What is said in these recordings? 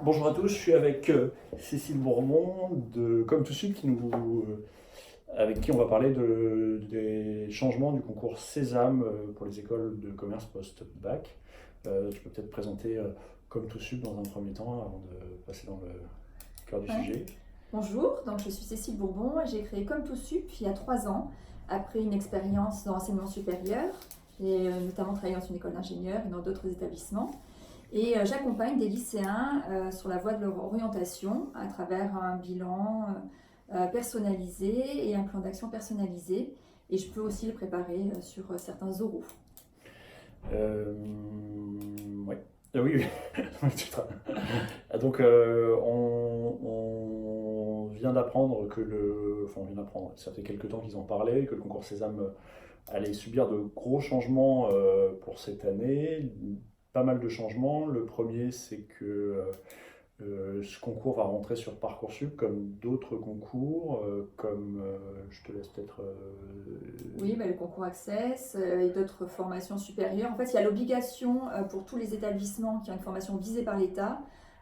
Bonjour à tous, je suis avec Cécile Bourbon de Comme tout Suite avec qui on va parler des changements du concours Sésame pour les écoles de commerce post-bac. Je peux peut-être présenter Comme tout Suite dans un premier temps avant de passer dans le cœur du Ouais. sujet. Bonjour, donc je suis Cécile Bourbon et j'ai créé Comme tout sup il y a 3 ans, après une expérience dans l'enseignement supérieur. J'ai notamment travaillé dans une école d'ingénieurs et dans d'autres établissements. Et j'accompagne des lycéens sur la voie de leur orientation à travers un bilan personnalisé et un plan d'action personnalisé. Et je peux aussi les préparer sur certains oraux. Euh, ouais. Oui, oui. Donc, on vient d'apprendre enfin, on vient d'apprendre, ça fait quelques temps qu'ils en parlaient, que le concours Sésame allait subir de gros changements pour cette année. Pas mal de changements. Le premier, c'est que ce concours va rentrer sur Parcoursup comme d'autres concours, je te laisse peut-être. Oui, le concours Access et d'autres formations supérieures. En fait, il y a l'obligation pour tous les établissements qui ont une formation visée par l'État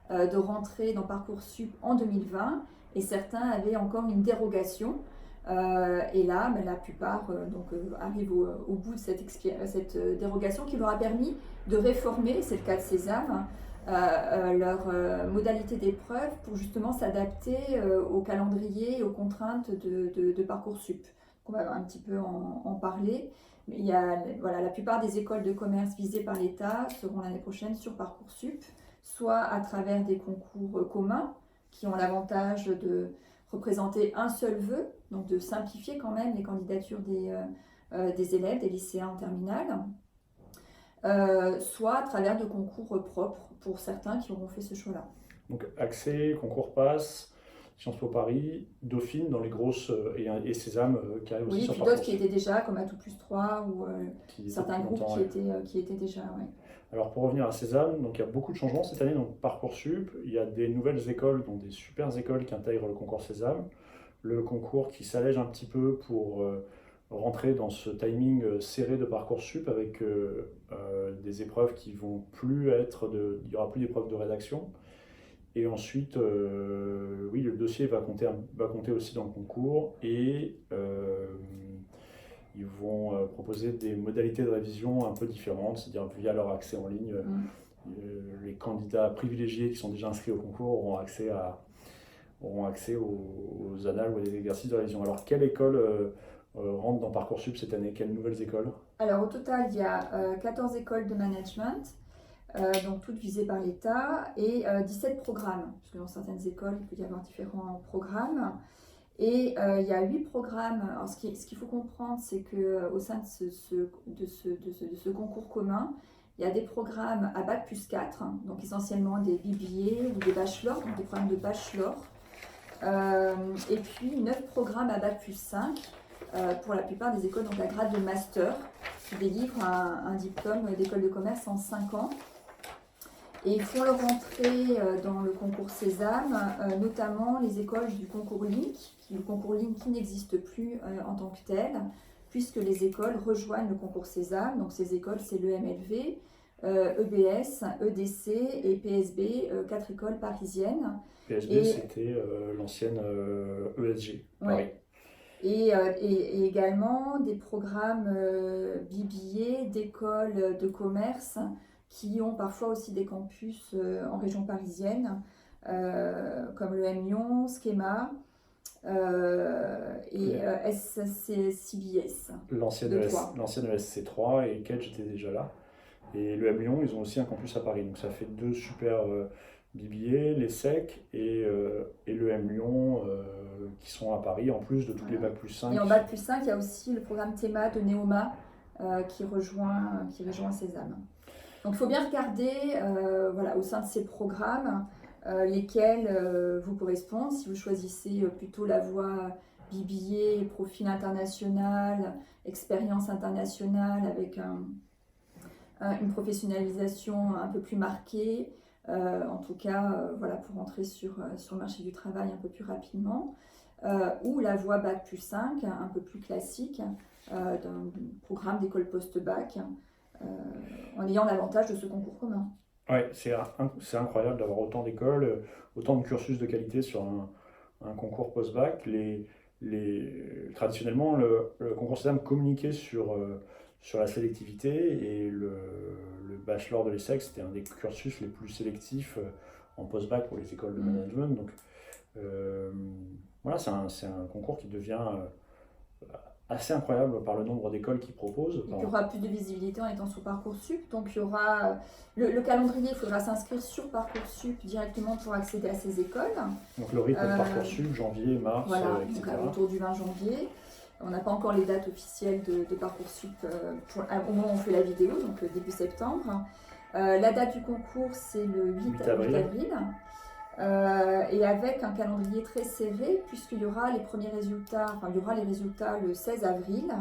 de rentrer dans Parcoursup en 2020 et certains avaient encore une dérogation. Et là, la plupart arrivent au bout de cette dérogation qui leur a permis de réformer, c'est le cas de Sésame, leur modalité d'épreuve pour justement s'adapter au calendrier et aux contraintes de Parcoursup. On va un petit peu en parler. Mais la plupart des écoles de commerce visées par l'État seront l'année prochaine sur Parcoursup, soit à travers des concours communs qui ont l'avantage de représenter un seul vœu, donc de simplifier quand même les candidatures des élèves, des lycéens en terminale, soit à travers de concours propres pour certains qui auront fait ce choix-là. Donc, accès, concours passe, Sciences Po Paris, Dauphine dans les grosses et Sésame qui arrive aussi Oui, et sur puis d'autres Parcoursup. qui étaient déjà, comme Atout Plus 3 ou Qui étaient certains depuis groupes longtemps, qui étaient déjà. Ouais. Alors pour revenir à Sésame, donc il y a beaucoup de changements cette année dans Parcoursup. Il y a des nouvelles écoles, donc des super écoles qui intègrent le concours Sésame. Le concours qui s'allège un petit peu pour rentrer dans ce timing serré de Parcoursup avec des épreuves qui vont plus être il n'y aura plus d'épreuves de rédaction. Et ensuite, oui, le dossier va compter aussi dans le concours et ils vont proposer des modalités de révision un peu différentes, c'est-à-dire via leur accès en ligne. Les candidats privilégiés qui sont déjà inscrits au concours auront accès aux annales ou à des exercices de révision. Alors, quelle école rentre dans Parcoursup cette année? Quelles nouvelles écoles? Alors au total, il y a 14 écoles de management, donc toutes visées par l'État, et 17 programmes, parce que dans certaines écoles, il peut y avoir différents programmes. Et il y a 8 programmes. Alors, ce qu'il faut comprendre, c'est qu'au sein de ce concours commun, il y a des programmes à Bac plus 4, donc essentiellement des BBA ou des bachelors, donc des programmes de bachelor. Et puis 9 programmes à Bac plus 5, pour la plupart des écoles donc à grade de master, qui délivrent un diplôme d'école de commerce en 5 ans. Et ils font leur entrée dans le concours Sésame, notamment les écoles du concours Link, le concours Link qui n'existe plus en tant que tel, puisque les écoles rejoignent le concours Sésame. Donc ces écoles, c'est l'EMLV, EBS, EDC et PSB, 4 écoles parisiennes. PSB, c'était l'ancienne ESG, Paris. Ouais. Et également des programmes BBA d'écoles de commerce qui ont parfois aussi des campus en région parisienne, comme le M Lyon, Schema et SCCBS. L'ancienne ESC3 et Kedge était déjà là. Et le M Lyon, ils ont aussi un campus à Paris. Donc ça fait deux super BBA, les SEC et le M Lyon qui sont à Paris, en plus de tous les Bac plus 5. Et en Bac plus 5, il y a aussi le programme Théma de Neoma qui rejoint Sésame. Donc il faut bien regarder au sein de ces programmes lesquels vous correspondent. Si vous choisissez plutôt la voie BBA, profil international, expérience internationale avec une professionnalisation un peu plus marquée, en tout cas pour entrer sur le marché du travail un peu plus rapidement, ou la voie Bac plus 5, un peu plus classique, d'un programme d'école post-bac, en ayant l'avantage de ce concours commun. Ouais, c'est incroyable d'avoir autant d'écoles, autant de cursus de qualité sur un concours post-bac. Traditionnellement, le concours SEDAM communiquait sur la sélectivité et le bachelor de l'ESSEC, c'était un des cursus les plus sélectifs en post-bac pour les écoles de Mm. management. Donc euh, voilà, c'est un concours qui devient assez incroyable par le nombre d'écoles qui proposent. Il y aura plus de visibilité en étant sur Parcoursup. Donc il y aura le calendrier, il faudra s'inscrire sur Parcoursup directement pour accéder à ces écoles. Donc le rythme de Euh, Parcoursup, janvier, mars, voilà, donc etc. autour du 20 janvier. On n'a pas encore les dates officielles de Parcoursup au moment où on fait la vidéo, donc début septembre. La date du concours, c'est le 8 avril. avril. Et avec un calendrier très serré, puisqu'il y aura les premiers résultats, enfin il y aura les résultats le 16 avril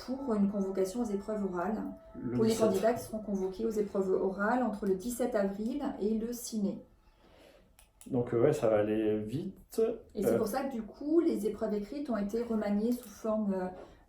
pour une convocation aux épreuves orales. Le Pour les 17. candidats qui seront convoqués aux épreuves orales entre le 17 avril et le 6 mai. Donc ouais, ça va aller vite. Et c'est pour ça que du coup, les épreuves écrites ont été remaniées sous forme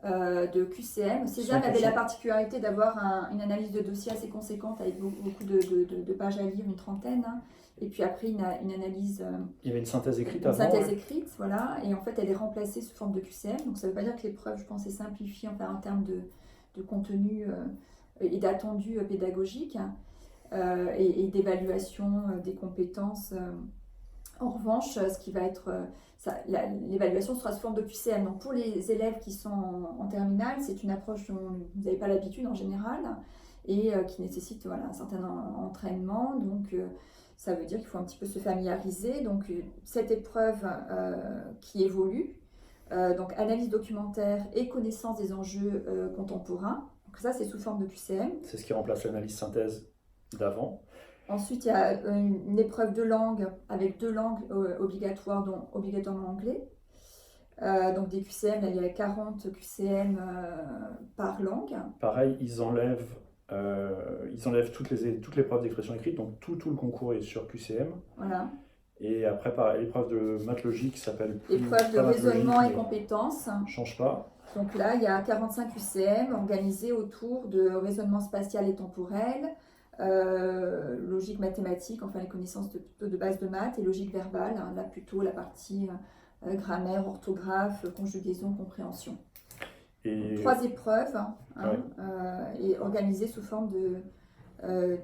de QCM. César 100%. avait la particularité d'avoir une analyse de dossier assez conséquente avec beaucoup de pages à lire, une trentaine. Hein. Et puis après, une analyse, Il y avait une synthèse écrite une avant. synthèse Ouais. écrite, voilà. Et en fait, elle est remplacée sous forme de QCM. Donc ça ne veut pas dire que l'épreuve, je pense, est simplifiée en termes de contenu et d'attendu pédagogique et d'évaluation des compétences. En revanche, ce qui va être l'évaluation sera sous forme de QCM. Donc pour les élèves qui sont en terminale, c'est une approche dont vous n'avez pas l'habitude en général et qui nécessite voilà, un certain entraînement. Donc ça veut dire qu'il faut un petit peu se familiariser. Donc cette épreuve qui évolue, donc analyse documentaire et connaissance des enjeux contemporains. Donc ça c'est sous forme de QCM. C'est ce qui remplace l'analyse synthèse d'avant. Ensuite, il y a une épreuve de langue avec 2 langues obligatoires, dont obligatoirement anglais. Donc des QCM, là, il y a 40 QCM par langue. Pareil, ils enlèvent toutes les preuves d'expression écrite, donc tout le concours est sur QCM. Voilà. Et après, pareil, l'épreuve de maths logique qui s'appelle Épreuve de pas maths raisonnement logique, et compétences. mais change pas. Donc là, il y a 45 QCM organisés autour de raisonnement spatial et temporel, logique mathématique, enfin les connaissances de base de maths, et logique verbale, hein, là plutôt la partie grammaire, orthographe, conjugaison, compréhension. Et 3 épreuves hein, ouais. et organisées sous forme de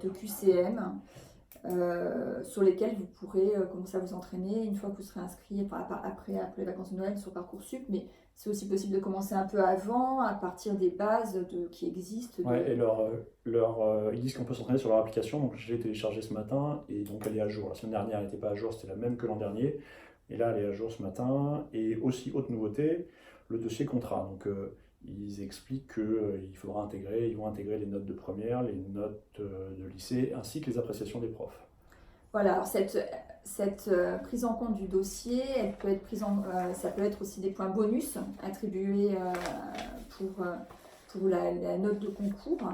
QCM sur lesquelles vous pourrez commencer à vous entraîner une fois que vous serez inscrit après les vacances de Noël sur Parcoursup, mais c'est aussi possible de commencer un peu avant, à partir des bases qui existent. Ouais, et ils disent qu'on peut s'entraîner sur leur application, donc je l'ai téléchargée ce matin, et donc elle est à jour. La semaine dernière, elle n'était pas à jour, c'était la même que l'an dernier, et là, elle est à jour ce matin. Et aussi, haute nouveauté, le dossier contrat. Donc ils expliquent qu'ils vont intégrer les notes de première, les notes de lycée, ainsi que les appréciations des profs. Voilà, alors cette prise en compte du dossier, elle peut être ça peut être aussi des points bonus attribués pour la note de concours.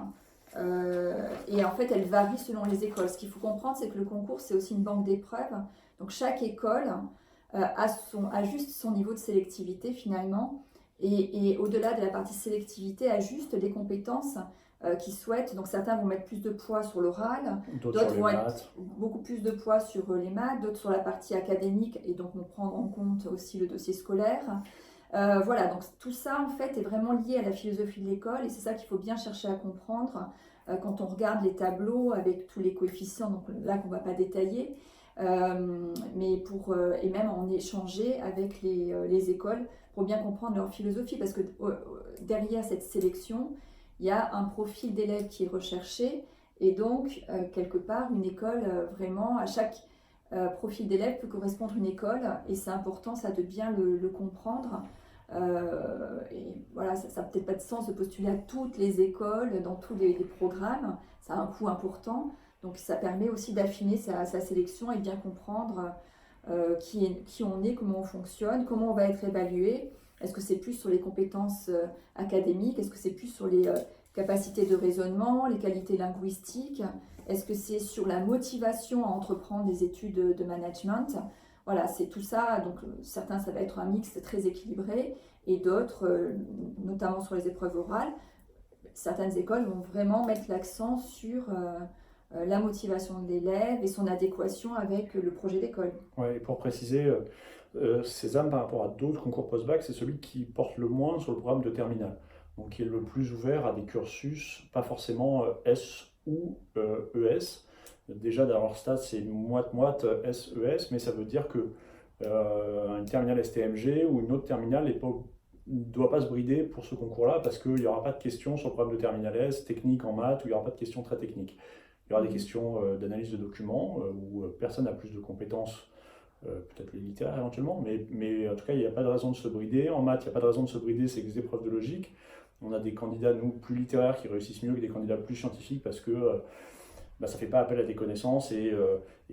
Et en fait, elle varie selon les écoles. Ce qu'il faut comprendre, c'est que le concours, c'est aussi une banque d'épreuves. Donc chaque école ajuste son niveau de sélectivité finalement. Et au-delà de la partie sélectivité, ajuste les compétences qu'ils souhaitent. Donc certains vont mettre plus de poids sur l'oral, d'autres vont être beaucoup plus de poids sur les maths, d'autres sur la partie académique et donc vont prendre en compte aussi le dossier scolaire. Voilà, donc tout ça en fait est vraiment lié à la philosophie de l'école et c'est ça qu'il faut bien chercher à comprendre quand on regarde les tableaux avec tous les coefficients, donc là qu'on ne va pas détailler, mais et même en échanger avec les écoles pour bien comprendre leur philosophie parce que derrière cette sélection, il y a un profil d'élève qui est recherché et donc quelque part une école vraiment à chaque profil d'élève peut correspondre une école et c'est important ça de bien le comprendre. Et voilà, ça n'a peut-être pas de sens de postuler à toutes les écoles, dans tous les programmes, ça a un coût important, donc ça permet aussi d'affiner sa sélection et bien comprendre qui on est, comment on fonctionne, comment on va être évalué. Est-ce que c'est plus sur les compétences académiques? Est-ce que c'est plus sur les capacités de raisonnement, les qualités linguistiques? Est-ce que c'est sur la motivation à entreprendre des études de management? Voilà, c'est tout ça. Donc certains, ça va être un mix très équilibré et d'autres, notamment sur les épreuves orales, certaines écoles vont vraiment mettre l'accent sur la motivation de l'élève et son adéquation avec le projet d'école. Ouais, et pour préciser, Sésame par rapport à d'autres concours post-bac, c'est celui qui porte le moins sur le programme de terminale. Donc qui est le plus ouvert à des cursus, pas forcément S ou ES. Déjà, dans leur stade, c'est moite-moite SES, mais ça veut dire que une terminale STMG ou une autre terminale ne doit pas se brider pour ce concours-là parce qu'il n'y aura pas de questions sur le programme de terminale S, technique en maths, où il n'y aura pas de questions très techniques. Il y aura des questions d'analyse de documents où personne n'a plus de compétences, peut-être les littéraires éventuellement, mais en tout cas, il n'y a pas de raison de se brider. En maths, il n'y a pas de raison de se brider, c'est des épreuves de logique. On a des candidats, nous, plus littéraires qui réussissent mieux que des candidats plus scientifiques parce que ça ne fait pas appel à des connaissances et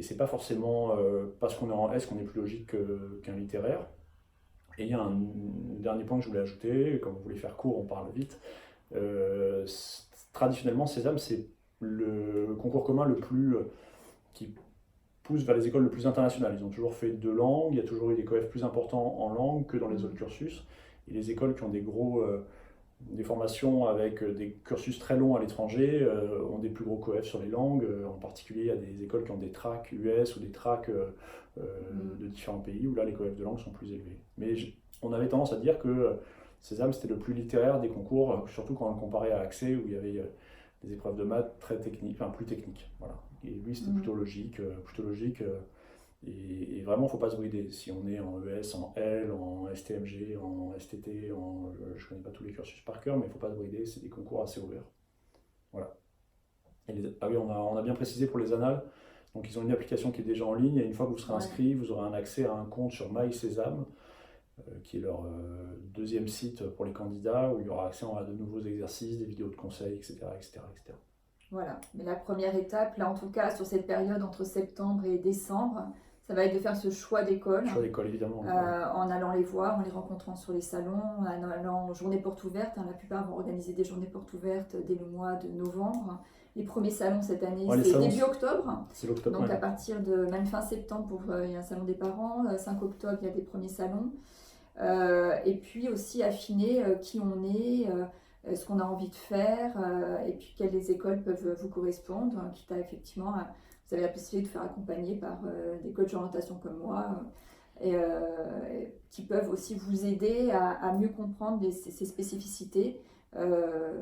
c'est pas forcément parce qu'on est en S qu'on est plus logique qu'un littéraire. Et il y a un dernier point que je voulais ajouter, comme vous voulez faire court, on parle vite. Traditionnellement, Sésame, c'est le concours commun le plus qui pousse vers les écoles le plus internationales. Ils ont toujours fait 2 langues, il y a toujours eu des coefs plus importants en langue que dans les autres cursus. Et les écoles qui ont des formations avec des cursus très longs à l'étranger ont des plus gros coefs sur les langues. En particulier, il y a des écoles qui ont des tracks US ou des tracks de différents pays où là, les coefs de langue sont plus élevés. Mais on avait tendance à dire que Sésame, c'était le plus littéraire des concours, surtout quand on le comparait à Accès, où il y avait des épreuves de maths très techniques, enfin plus techniques. Voilà. Et lui, c'était plutôt logique. Et vraiment, il ne faut pas se brider. Si on est en ES, en L, en STMG, en STT, je ne connais pas tous les cursus par cœur, mais il ne faut pas se brider, c'est des concours assez ouverts. Voilà. Ah oui, on a bien précisé pour les annales. Donc, ils ont une application qui est déjà en ligne, et une fois que vous serez inscrit, vous aurez un accès à un compte sur MySésame, qui est leur deuxième site pour les candidats, où il y aura accès à de nouveaux exercices, des vidéos de conseils, etc., etc., etc. Voilà, mais la première étape, là en tout cas sur cette période entre septembre et décembre, ça va être de faire ce choix d'école. Choix d'école, évidemment. En allant les voir, en les rencontrant sur les salons, en allant aux journées portes ouvertes. La plupart vont organiser des journées portes ouvertes dès le mois de novembre. Les premiers salons cette année, c'est début octobre. C'est l'octobre. Donc à partir de même fin septembre, il y a un salon des parents. 5 octobre, il y a des premiers salons. Et puis aussi affiner qui on est, ce qu'on a envie de faire, et puis quelles écoles peuvent vous correspondre, quitte à effectivement, vous avez la possibilité de vous faire accompagner par des coachs d'orientation comme moi, qui peuvent aussi vous aider à mieux comprendre ces spécificités,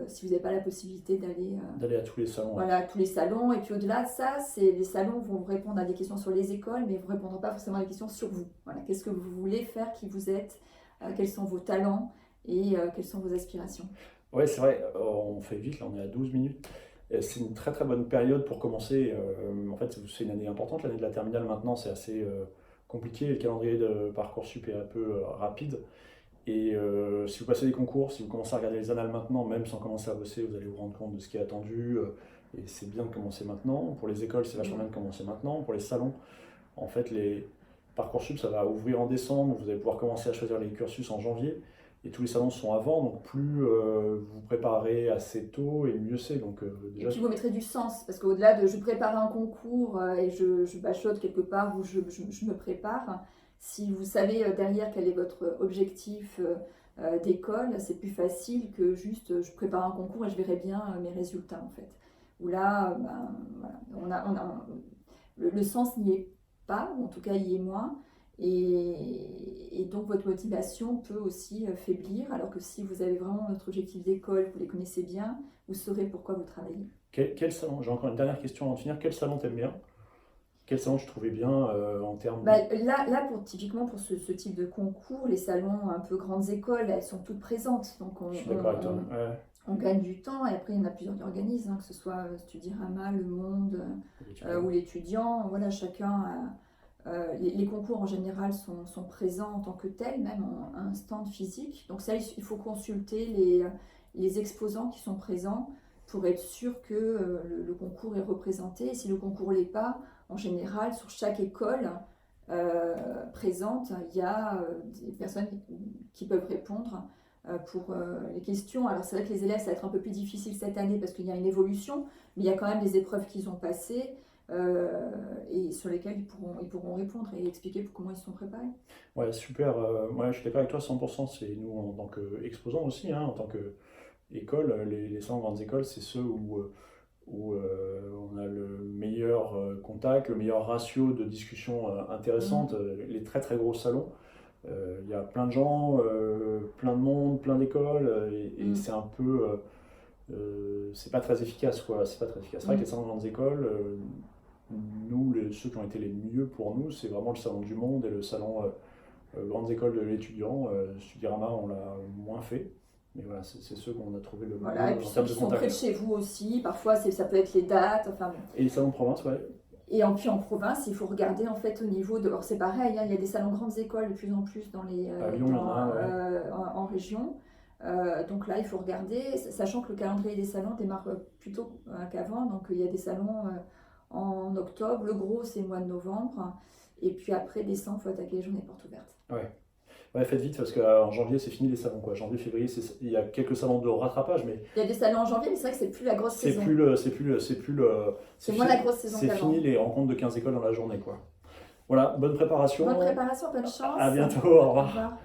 si vous n'avez pas la possibilité d'aller à tous les salons. Voilà, à tous les salons. Et puis au-delà de ça, les salons vont vous répondre à des questions sur les écoles, mais ne vous répondront pas forcément à des questions sur vous. Voilà, qu'est-ce que vous voulez faire, qui vous êtes, quels sont vos talents et quelles sont vos aspirations. Oui, c'est vrai, on fait vite, là on est à 12 minutes. C'est une très très bonne période pour commencer. En fait, c'est une année importante, l'année de la terminale maintenant, c'est assez compliqué. Le calendrier de Parcoursup est un peu rapide. Et si vous passez des concours, si vous commencez à regarder les annales maintenant, même sans commencer à bosser, vous allez vous rendre compte de ce qui est attendu. Et c'est bien de commencer maintenant. Pour les écoles, c'est vachement bien de commencer maintenant. Pour les salons, en fait, les Parcoursup, ça va ouvrir en décembre. Vous allez pouvoir commencer à choisir les cursus en janvier. Et tous les salons sont avant, donc plus vous vous préparez assez tôt et mieux c'est. Et puis vous mettrez du sens, parce qu'au-delà de je prépare un concours et je bachote quelque part où je me prépare, si vous savez derrière quel est votre objectif d'école, c'est plus facile que juste je prépare un concours et je verrai bien mes résultats en fait. Où là, voilà, le sens n'y est pas, ou en tout cas il y est moins. Et donc votre motivation peut aussi faiblir, alors que si vous avez vraiment votre objectif d'école, vous les connaissez bien, vous saurez pourquoi vous travaillez. Quel salon, j'ai encore une dernière question avant de finir, quel salon t'aimes bien? Quel salon tu trouvais bien en termes Là, typiquement pour ce type de concours, les salons un peu grandes écoles, elles sont toutes présentes. Donc Je suis d'accord avec toi. On gagne du temps, et après il y en a plusieurs qui organisent, que ce soit Studirama, Le Monde ou l'étudiant. Voilà, chacun les concours en général sont présents en tant que tels, même en un stand physique. Donc ça, il faut consulter les exposants qui sont présents pour être sûr que le concours est représenté. Et si le concours ne l'est pas, en général, sur chaque école présente, il y a des personnes qui peuvent répondre pour les questions. Alors c'est vrai que les élèves, ça va être un peu plus difficile cette année parce qu'il y a une évolution, mais il y a quand même des épreuves qu'ils ont passées. Et sur lesquels ils pourront répondre et expliquer comment ils se sont préparés. Ouais, super. Ouais, je suis d'accord avec toi 100%. C'est nous en tant qu'exposants aussi, en tant qu'école, les 100 grandes écoles, c'est ceux où où on a le meilleur contact, le meilleur ratio de discussion intéressante, les très très gros salons. Il y a plein de gens, plein de monde, plein d'écoles, et c'est un peu. C'est pas très efficace, quoi. C'est pas très efficace. C'est vrai que les salons de grandes écoles, nous, ceux qui ont été les mieux pour nous, c'est vraiment le salon du monde et le salon grandes écoles de l'étudiant. Studirama, on l'a moins fait. Mais voilà, c'est ceux qu'on a trouvé le mieux Voilà, et puis en ceux termes qui de sont près de contact. chez vous aussi, parfois ça peut être les dates, enfin bon. Et les salons de province, ouais. Et puis en province, il faut regarder en fait au niveau de. Alors c'est pareil, hein, il y a des salons grandes écoles de plus en plus dans les, À Lyon, il y en a un, ouais. en région. Donc là, il faut regarder, sachant que le calendrier des salons démarre plus tôt qu'avant. Donc il y a des salons en octobre, le gros c'est le mois de novembre. Et puis après, décembre, il faut attaquer les journées portes ouvertes. Ouais. Ouais, faites vite parce qu'en janvier, c'est fini les salons, quoi. Janvier, février, il y a quelques salons de rattrapage, mais Il y a des salons en janvier, mais c'est vrai que c'est plus la grosse saison. C'est moins la grosse saison C'est qu'avant. fini les rencontres de 15 écoles dans la journée, quoi. Voilà, bonne préparation. Bonne préparation, bonne chance. À bientôt, au revoir. Au revoir.